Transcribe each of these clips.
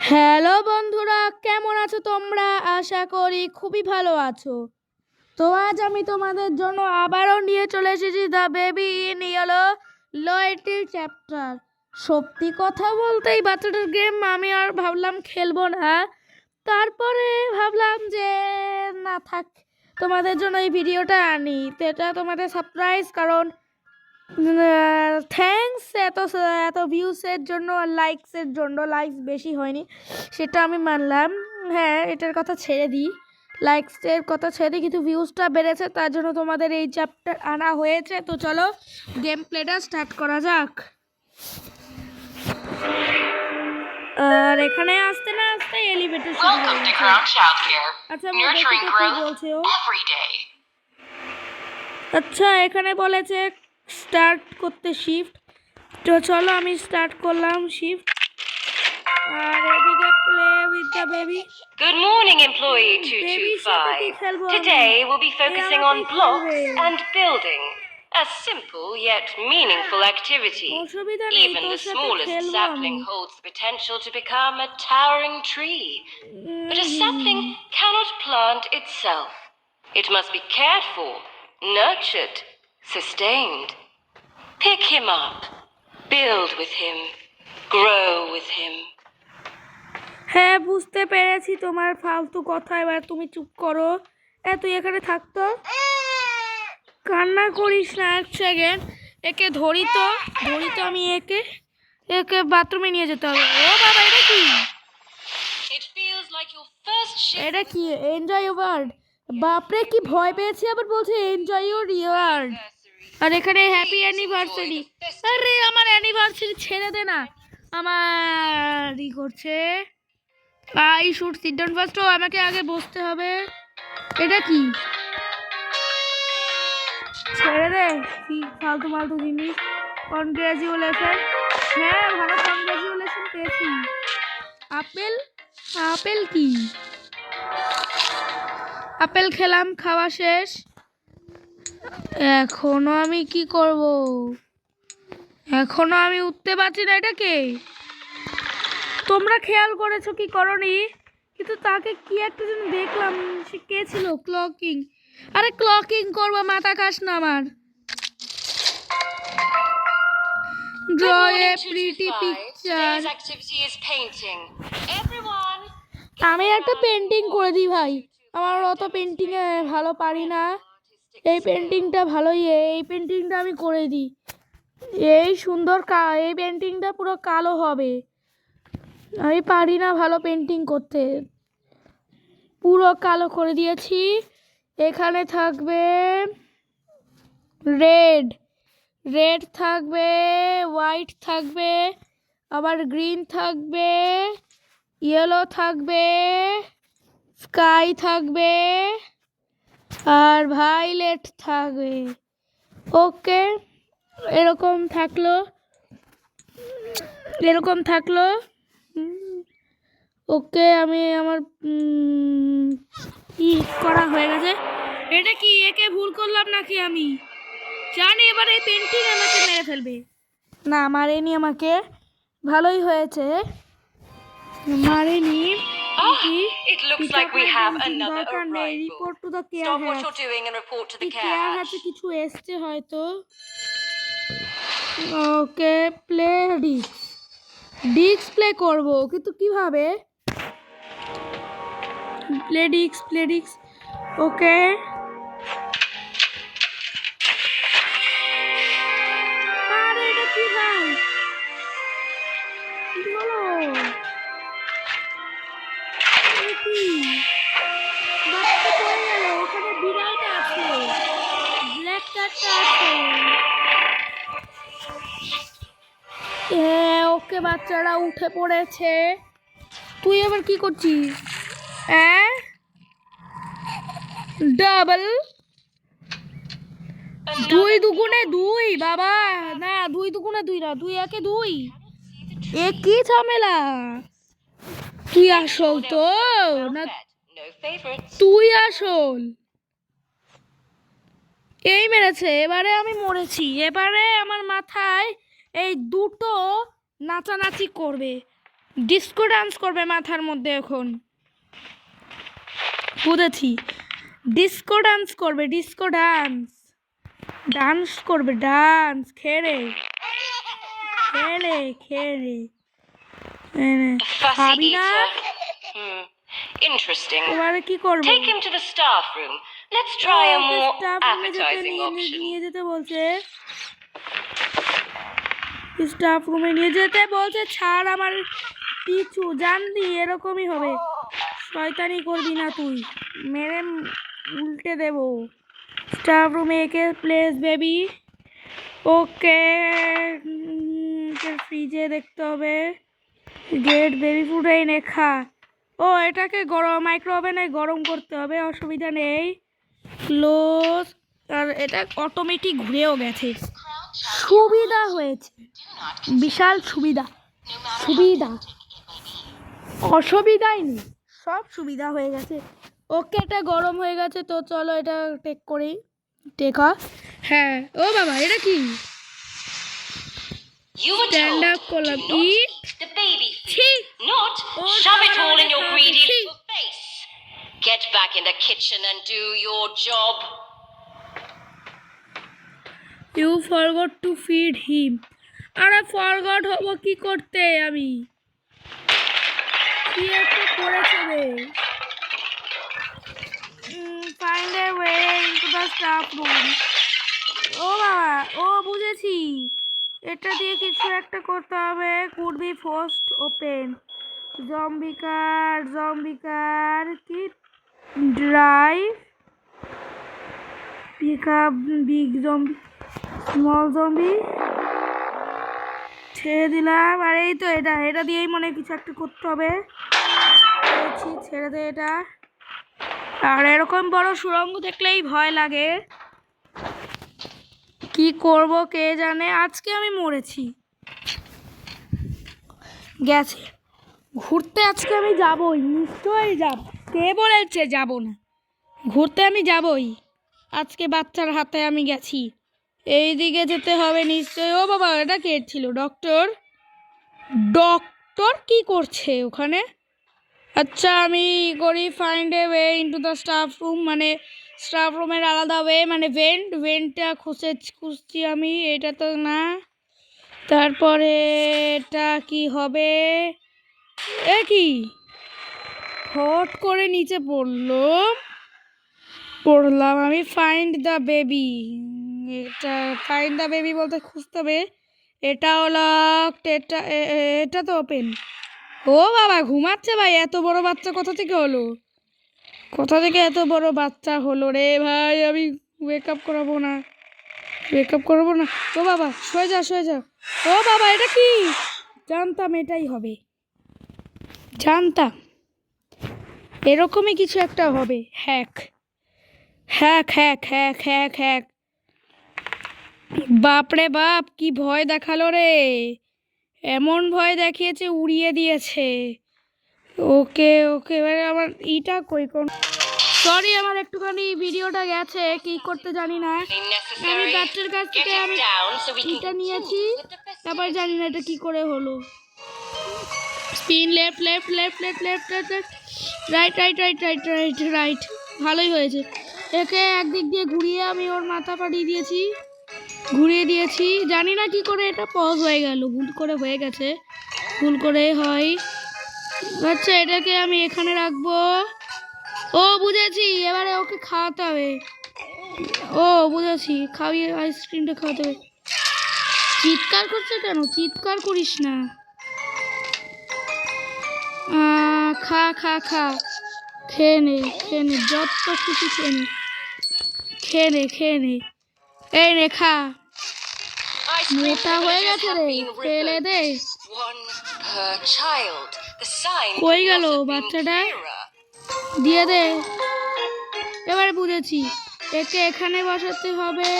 Hello বন্ধুরা, কেমন আছো তোমরা? আশা করি খুবই ভালো আছো। তো আজ আমি তোমাদের জন্য আবারও নিয়ে চলে এসেছি the baby in yellow loyalty chapter. সত্যি কথা বলতে এই বাচ্চাটার গেম আমি আর ভাবলাম খেলবো না, তারপরে ভাবলাম যে না থাক, তোমাদের জন্য এই ভিডিওটা আনি। তো এটা তোমাদের সারপ্রাইজ, কারণ থ্যাঙ্কস এত এত ভিউসের জন্য আর লাইকসের জন্য। লাইকস বেশি হয়নি সেটা আমি মানলাম, হ্যাঁ এটার কথা ছেড়ে দিই, লাইকসের কথা ছেড়ে দিই, কিন্তু ভিউজটা বেড়েছে, তার জন্য তোমাদের এই চ্যাপ্টার আনা হয়েছে। তো চলো গেম প্লেটা স্টার্ট করা যাক। আর এখানে আসতে না আসতে এলিভেটর শুরু হয়ে গেছে। আচ্ছা দেখি তো কি বলছে ও। আচ্ছা এখানে বলেছে স্টার্ট করতে শিফট, তো চলো আমি স্টার্ট করলাম শিফট। আর এদিকে play with the baby. Good morning, employee 225. Today we'll be focusing on blocks and building. A simple yet meaningful activity. Even the smallest sapling holds the potential to become a towering tree. But a sapling cannot plant itself. It must be cared for, nurtured, sustained. Pick him up, build with him, grow with him. হ্যাঁ বুঝতে পেরেছি তোমার ফালতু কথা, এবার তুমি চুপ করো। তুই এখানে থাকতো, কান্না করিস না। এক সেকেন্ড, একে ধরি তো আমি একে বাথরুমে নিয়ে যেতে হবে। ও বাবা, এটা কি এনজয় ওয়ার্ড? বাপরে কি ভয় পেয়েছি, আবার বলছে এনজয় ইউর ইয়ার্ড। আর এখানে হ্যাপি অ্যানিভার্সারি। আরে আমার অ্যানিভার্সারি ছেড়ে দে না, আমার ই করছে। I should sit down first. ও আমাকে আগে বসতে হবে। এটা কি? ছেড়ে দে, কি ফালতু ফালতু জিনিস। কনগ্রাচুলেশন। হ্যাঁ ভালো, কনগ্রাচুলেশন পেয়েছি। আপেল? আপেল কি? আপেল খেলাম, খাওয়া শেষ। এখনো আমি কি করব? এখনো আমি উঠতে পারছি না। এটাকে তোমরা খেয়াল করেছো কি করনি? কিন্তু তাকে কি একটা যেন দেখলাম, সে কে ছিল? ক্লকিং। আরে ক্লকিং করবো, মাথা খাস না আমার। Draw a pretty picture. আমি একটা পেন্টিং করে দিই ভাই, আমার অত পেন্টিং এ ভালো পারি না। এই পেন্টিংটা ভালোই, এই পেন্টিংটা আমি করে দিই। এই সুন্দর এই পেন্টিংটা পুরো কালো হবে। আমি পারি না ভালো পেন্টিং করতে, পুরো কালো করে দিয়েছি। এখানে থাকবে রেড, রেড থাকবে, হোয়াইট থাকবে, আবার গ্রিন থাকবে, ইয়েলো থাকবে, স্কাই থাকবে, আর ভায়োলেট থাকবে। ওকে, এরকম থাকলো, এরকম থাকলো। ওকে, আমি আমার ই করা হয়ে গেছে। এটা কি, একে ভুল করলাম নাকি? আমি জানি এবার এই পেন্টিং আমাকে মেরে ফেলবে। না মারেনি আমাকে, ভালোই হয়েছে, মারেনি। It looks like we have another report to the arrival. Stop what you're doing and report to the care hatch. কিছু এসছে হয়তো। Okay, play disc, disc play করবো, কিন্তু কিভাবে? Play disc, play disc. Okay, আরে এটা কি ভাই, কি হলো? কি বাচ্চা পড়ে গেল, ওখানে বিড়ালটা আছে, ব্ল্যাক কারটা আছে। ওকে, বাচ্চারা উঠে পড়েছে। তুই এবার কি করছিস? ডাবল, দুই দুগুণে দুই। বাবা না, দুই দুগুণে দুই না, দুই একে দুই। এ কি ঝামেলা? তুই আসল তো না? তুই আসল। এই মেরেছে, এবারে আমি মরেছি। এবারে আমার মাথায় এই দুটো নাচানাচি করবে। ডিস্কো ডান্স করবে মাথার মধ্যে এখন, বুঝেছি। ডিস্কো ডান্স করবে, ডিস্কো ডান্স, ডান্স করবে, ডান্স। খেলে খেলে খেলে খাবি না? Interesting. এবারে কি করবো? Take him to the staff room. Let's try a more appetizing option. নিয়ে যেতে বলছে, স্টাফ রুমে নিয়ে যেতে বলছে। ছাড় আমার পিছু, জানলি এরকমই হবে। শয়তানি করবি না তুই, মেরে উল্টে দেব। স্টাফ রুমে একে প্লেস বেবি। ওকে, ফ্রিজে দেখতে হবে। গেট বেবি ফুড, এই নে খা। ও এটাকে গরম মাইক্রো ওভেনে গরম করতে হবে, অসুবিধা নেই। ক্লোজ। আর এটা অটোমেটিক ঘুরেও গেছে, সুবিধা হয়েছে, বিশাল সুবিধা। সুবিধা অসুবিধাই নেই, সব সুবিধা হয়ে গেছে। ওকে, এটা গরম হয়ে গেছে, তো চলো এটা টেক করি। টেকা, হ্যাঁ। ও বাবা, এটা কি? You were Stand told up, Kolam. to not Eat. eat the baby food, Chee. not Oh, shove it Sarah, all in your Sarah, greedy chee. little face. Get back in the kitchen and do your job. You forgot to feed him. আরে forgot হবো কি করতে আমি? কি একটা করেছে রে? Find a way into the staff room. ও বাবা, ও বুঝেছি, এটা দিয়ে কিছু একটা করতে হবে। could be forced open. জম্বিকার কি drive, pick up big zombie, small zombie, ছেড়ে দিলাম। আর এই তো এটা দিয়েই মনে হয় কিছু একটা করতে হবে। ছেড়ে দে এটা। আর এরকম বড় সুড়ঙ্গ দেখলেই ভয় লাগে, কি করব কে জানে। আজকে আমি মরেছি, গেছে ঘুরতে। আজকে আমি যাবই, নিশ্চয়ই যাব। কে বলেছে যাব না? ঘুরতে আমি যাবই আজকে। বাচ্চার হাতে আমি গেছি, এই দিকে যেতে হবে নিশ্চয়ই। ও বাবা, এটা কে ছিল? ডক্টর। ডক্টর কি করছে ওখানে? আচ্ছা, আমি করি find a way into the staff room, মানে স্টাফ রুমের আলাদা ওয়ে, মানে ভেন্টটা খুঁজছি আমি। এটা তো না। তারপরে এটা কি হবে? এ কি হট করে নিচে পড়লাম আমি। ফাইন্ড দ্য বেবি, এটা ফাইন্ড দ্য বেবি বলতে খুঁজতে হবে। এটা হলো এটা তো ওপেন। ও বাবা, ঘুমাচ্ছে ভাই। এত বড় বাচ্চা কোথা থেকে হলো? কোথা থেকে এত বড় বাচ্চা হলো রে ভাই? আমি ওয়েক আপ করবো না। ও বাবা, শুয়ে যা। ও বাবা, এটা কি? জানতাম এটাই হবে, জানতাম এরকমই কিছু একটা হবে। হ্যাক। বাপরে বাপ, কি ভয় দেখালো রে! এমন ভয় দেখিয়েছে, উড়িয়ে দিয়েছে। ওকে, এবারে আমার ইটা কই কোন? সরি, আমার একটুখানি ভিডিওটা গেছে, কি করতে জানি না। আমি বাচ্চার কাছ থেকে আমি ইটা নিয়েছি, তারপর জানি না এটা কি করে হলো। Spin left, right. ভালোই হয়েছে। একে একদিক দিয়ে ঘুরিয়ে আমি ওর মাথা পাঠিয়ে দিয়েছি। জানি না কি করে এটা পজ হয়ে গেল, ভুল করে হয়ে গেছে, ভুল করে হয়। আচ্ছা, এটাকে আমি এখানে রাখবো। ও বুঝেছি, এবারে ওকে খাওয়াতে হবে। ও বুঝেছি, খাইয়ে আইসক্রিমটা খাওয়াতে হবে। চিৎকার করছে কেন? চিৎকার করিস না। খা খেয়ে নে, যত খুশি খেয়ে নে। এই নে খা। মোটা হয়ে গেছে রে, ফেলে দে। কই গেল বাচ্চাটা? দিয়ে দে। এবারে বুঝেছি, একে এখানে বসাতে হবে,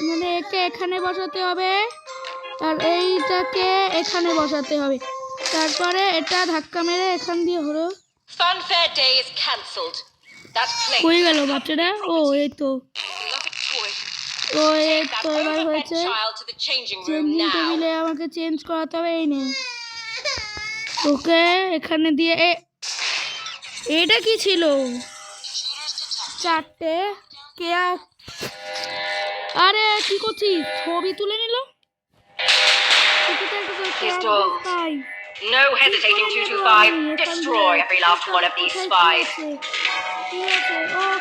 মানে একে এখানে বসাতে হবে, আর এইটাকে এখানে বসাতে হবে। তারপরে এটা ধাক্কা মেরে এখান দিয়ে হলো। Funfair day is cancelled. That plane. কই গেল বাচ্চাটা? ও এই তো এবার হয়েছে। চেঞ্জিং টেবিলে আমাকে চেঞ্জ করাতে হবে। এই নে, ওকে এখানে দিয়ে এটা কি ছিল? 4টে কে? আরে কি করছিস? ছবি তুলে নিল। These dolls. No hesitating, 225. Destroy every last one of these spies. ও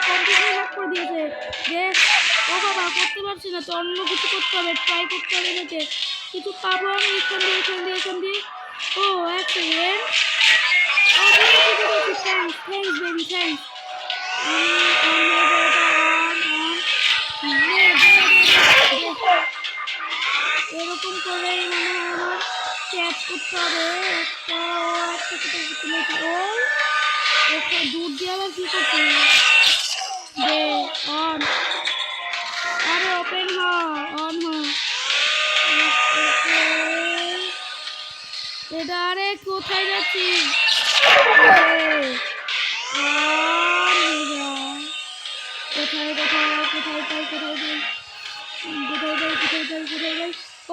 কম্পিউটার হ্যাক করে দিয়েছে। দেখ, ও বাবা করতে পারছি না তো, অন্য কিছু করতে হবে, ট্রাই করতে হবে নাকি কিছু পাবো আমি এখান দিয়ে। ও এক সেকেন্ড। ও থ্যাংকস বেবি, থ্যাংকস। এরকম করে মানে আমার ক্যাচ করতে হবে একটা। একটা দুধ দিয়ে আবার কি করতে দে অন। আরে ওপেন অন এটা। আরে কোথায় যাচ্ছিস? কোথায়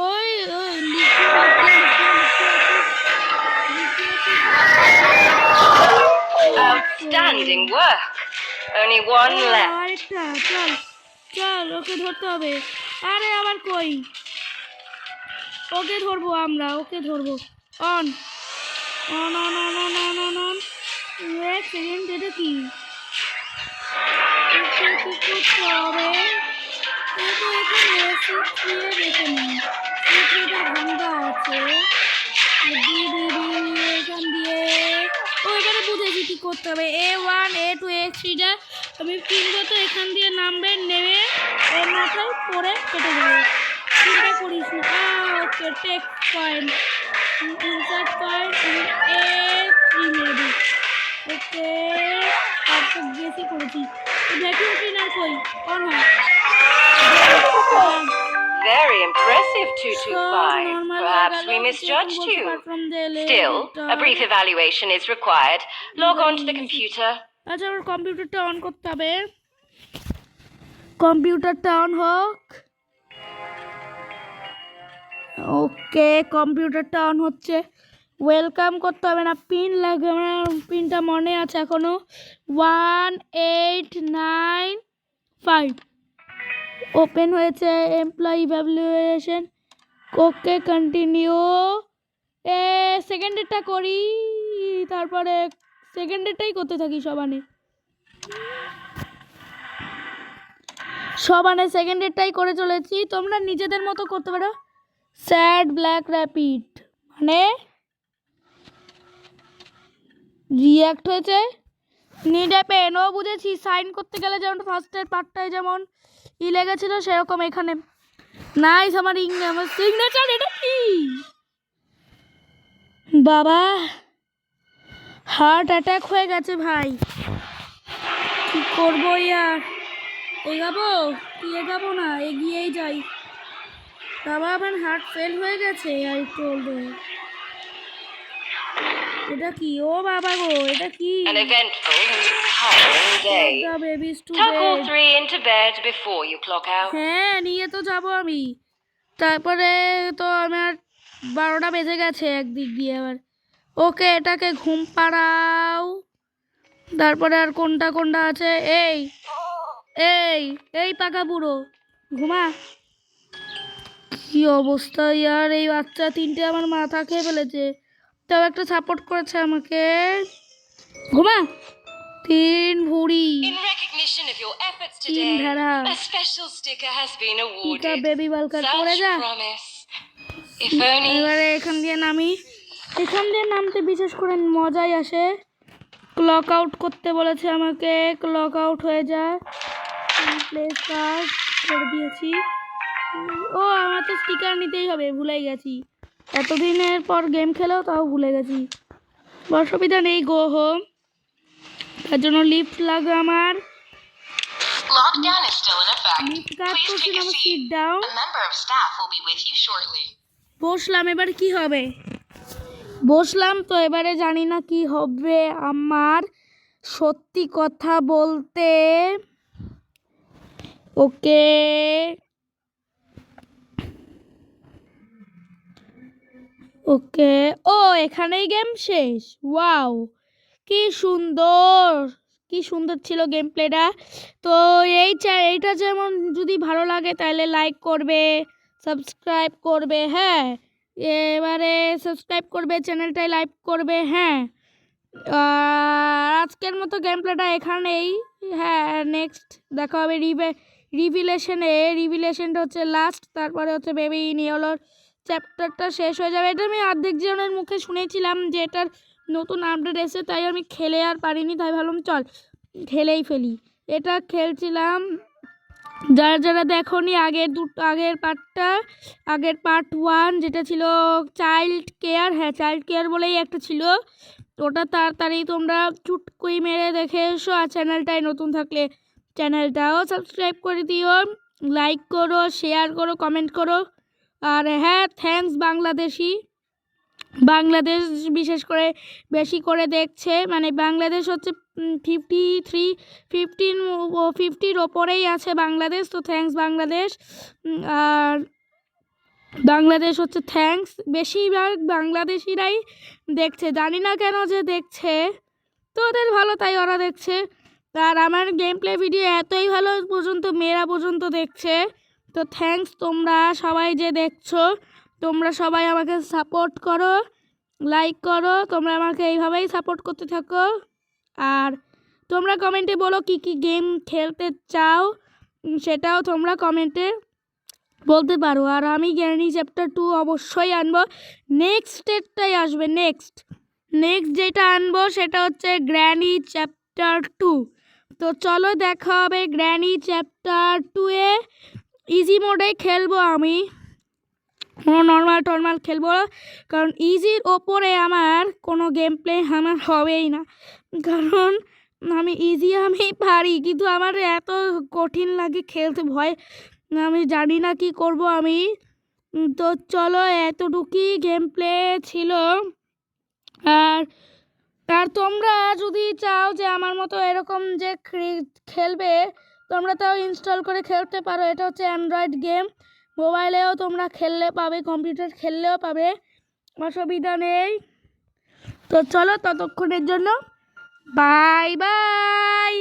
ওই Outstanding work. Only one left. আরেকটা চল ওকে ধরতে হবে। আরে আবার কই? ওকে ধরবো আমরা, অন এক সেকেন্ড। এটা কি করতে হবে? ভাঙ্গা আছে এখান দিয়ে। ও এবারে বুঝেছি কি করতে হবে। A1 A2 A3 আমি কিনবো তো এখান দিয়ে নামবে, নেমে ওর মাথায় পরে কেটে যাবে। চিন্তা করিস না। Okay take point, insert point A3 maybe. Okay তারপর বেশি করেছি। ভ্যাকুয়াম ক্লিনার কই? অন হয়। Very impressive, 225. Perhaps we misjudged you. Still, a brief evaluation is required. Log on to the computer. আচ্ছা, আমার কম্পিউটারটা অন করতে হবে। কম্পিউটারটা অন হোক। ওকে কম্পিউটারটা অন হচ্ছে। ওয়েলকাম করতে হবে না, পিন লাগবে। আমার পিনটা মনে আছে এখনো, 1895। ওপেন হয়েছে এমপ্লয়ি ইভ্যালুয়েশন। Okay continue. সেকেন্ডেরটা করি, তারপরে সেকেন্ডেরটাই করতে থাকি সবানে সেকেন্ডেরটাই করে চলেছি। তোমরা নিজেদের মতো করতে পারো। স্যাড ব্ল্যাক র্যাপিড মানে রিয়াক্ট হয়েছে। নিড এ পেন, ও বুঝেছি। সাইন করতে গেলে যেমন ফার্স্টের পার্টটায় যেমন লেগেছিল সেরকম এখানে। নাইস, আমার সিগনেচার। এটা কি বাবা? হার্ট অ্যাটাক হয়ে গেছে ভাই। কি করবো ইয়ার? এগাবো না, এগিয়েই যাই। বাবা আমার হার্ট ফেল হয়ে গেছে। এটা কি? ও বাবা গো, এটা কি? An eventful and tiring day. Tuck all three into bed before you clock out. হ্যাঁ, নিয়ে তো যাবো আমি। তারপরে তো আমার 12টা বেজে গেছে একদিক দিয়ে আবার। ওকে এটাকে ঘুম পাড়াও। তারপরে আর কোনটা আছে? এই পাকা বুড়ো ঘুমা। কি অবস্থা ইয়ার, এই বাচ্চা 3টে আমার মাথা খেয়ে ফেলেছে। তাও একটা সাপোর্ট করেছে আমাকে। ঘুমা। 3 ভুড়ি। In recognition of your efforts today, a special sticker has been awarded. Baby বালকার পড়ে যা। Promise. If only. এবারে এখান দিয়ে নামি। এখান দিয়ে নামতে বিশেষ করে মজাই আসে। ক্লক আউট করতে বলেছে আমাকে, ক্লক আউট হয়ে যায়। প্লেস কার্ড করে দিয়েছি। ও আমার তো স্টিকার নিতেই হবে, ভুলে গেছি। এতদিনের পর গেম খেলেও তাও ভুলে গেছি। অসুবিধা নেই, গো হোম। তার জন্য লিফট লাগবে আমার। লিফট কাজ করছি না, সিট ডাউন। বসলাম, এবার কি হবে? বসলাম তো এবারে জানি না কি হবে আমার। সত্যি কথা বলতে ওকে, ও এখানেই গেম শেষ। ওয়াও, কি সুন্দর, কি সুন্দর ছিল গেম প্লেটা। তো এইটা যেমন যদি ভালো লাগে তাহলে লাইক করবে, সাবস্ক্রাইব করবে। হ্যাঁ, এবারে সাবস্ক্রাইব করবে, চ্যানেলটায় লাইক করবে। হ্যাঁ, আজকের মতো গেম প্লেটা এখানেই। হ্যাঁ, নেক্সট দেখা হবে রিভিলেশনটা হচ্ছে লাস্ট, তারপরে হচ্ছে বেবি ইন ইয়েলোর চ্যাপ্টারটা শেষ হয়ে যাবে। এটা আমি অর্ধেক জনের মুখে শুনেছিলাম যে এটার নতুন আপডেট এসে, তাই আমি খেলে আর পারিনি, তাই ভাবলাম চল খেলেই ফেলি। এটা খেলছিলাম, যারা দেখোনি আগের পার্ট 1 যেটা ছিল চাইল্ড কেয়ার। হ্যাঁ, চাইল্ড কেয়ার বলেই একটা ছিল, ওটা তাড়াতাড়ি তোমরা চুটকুই মেরে দেখে এসো। আর চ্যানেলটায় নতুন থাকলে চ্যানেলটাও সাবস্ক্রাইব করে দিও, লাইক করো, শেয়ার করো, কমেন্ট করো। আর হ্যাঁ, থ্যাঙ্কস বাংলাদেশ বিশেষ করে বেশি করে দেখছে, মানে বাংলাদেশ হচ্ছে 50-র ওপরেই আছে বাংলাদেশ। তো থ্যাঙ্কস বাংলাদেশ। আর বাংলাদেশ হচ্ছে থ্যাঙ্কস, বেশিরভাগ বাংলাদেশিরাই দেখছে, জানি না কেন যে দেখছে, তো ওদের ভালো তাই ওরা দেখছে। আর আমার গেম প্লে ভিডিও এতই ভালো পর্যন্ত মেয়েরা পর্যন্ত দেখছে। তো থ্যাঙ্কস তোমরা সবাই যে দেখছো, তোমরা সবাই আমাকে সাপোর্ট করো, লাইক করো, তোমরা আমাকে এইভাবেই সাপোর্ট করতে থাকো। আর তোমরা কমেন্টে বলো কি কি গেম খেলতে চাও, সেটাও তোমরা কমেন্টে বলতে পারো। আর আমি গ্র্যানি চ্যাপ্টার 2 অবশ্যই আনবো, নেক্সট ডেটটাই আসবে। নেক্সট যেটা আনবো সেটা হচ্ছে গ্র্যানি চ্যাপ্টার 2। তো চলো দেখা হবে গ্র্যানি চ্যাপ্টার 2-এ। ইজি মোডে খেলবো আমি, কোনো নর্মাল খেলবো, কারণ ইজির ওপরে আমার কোনো গেম প্লে আমার হবেই না, কারণ আমি পারি, কিন্তু আমার এত কঠিন লাগে খেলতে, ভয়, আমি জানি না কি করব আমি। তো চলো, এতটুকুই গেম প্লে ছিল। আর তোমরা যদি চাও যে আমার মতো এরকম যে খেলবে, তোমরা তাও ইনস্টল করে খেলতে পারো। এটা হচ্ছে অ্যান্ড্রয়েড গেম, মোবাইলেও তোমরা খেললে পাবে, কম্পিউটার খেললেও পাবে, অসুবিধা নেই। তো চলো, ততক্ষণের জন্য বাই বাই।